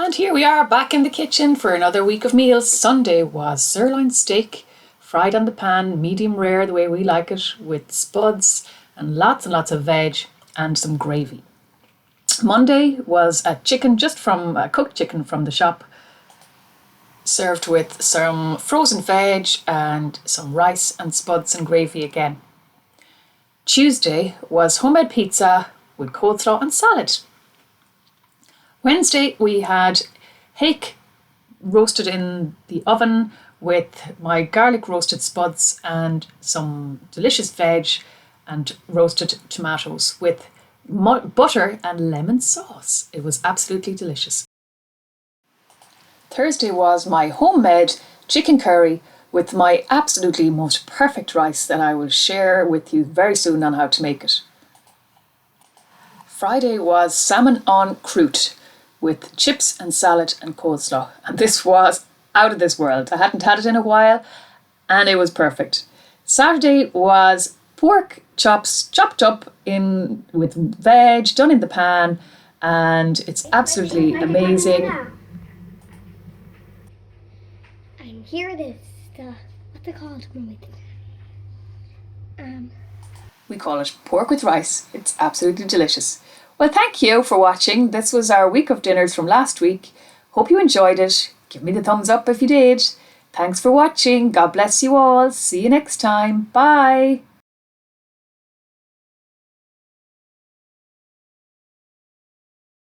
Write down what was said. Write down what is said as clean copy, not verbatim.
And here we are back in the kitchen for another week of meals. Sunday was sirloin steak, fried on the pan, medium rare the way we like it, with spuds and lots of veg and some gravy. Monday was a chicken, just from a cooked chicken from the shop, served with some frozen veg and some rice and spuds and gravy again. Tuesday was homemade pizza with coleslaw and salad. Wednesday we had hake roasted in the oven with my garlic roasted spuds and some delicious veg and roasted tomatoes with butter and lemon sauce. It was absolutely delicious. Thursday was my homemade chicken curry with my absolutely most perfect rice that I will share with you very soon on how to make it. Friday was salmon en croûte with chips and salad and coleslaw. And this was out of this world. I hadn't had it in a while and it was perfect. Saturday was pork chops chopped up in with veg done in the pan, and it's absolutely amazing. And here it is, what's it called? We call it pork with rice. It's absolutely delicious. Well, thank you for watching. This was our week of dinners from last week. Hope you enjoyed it. Give me the thumbs up if you did. Thanks for watching. God bless you all. See you next time. Bye.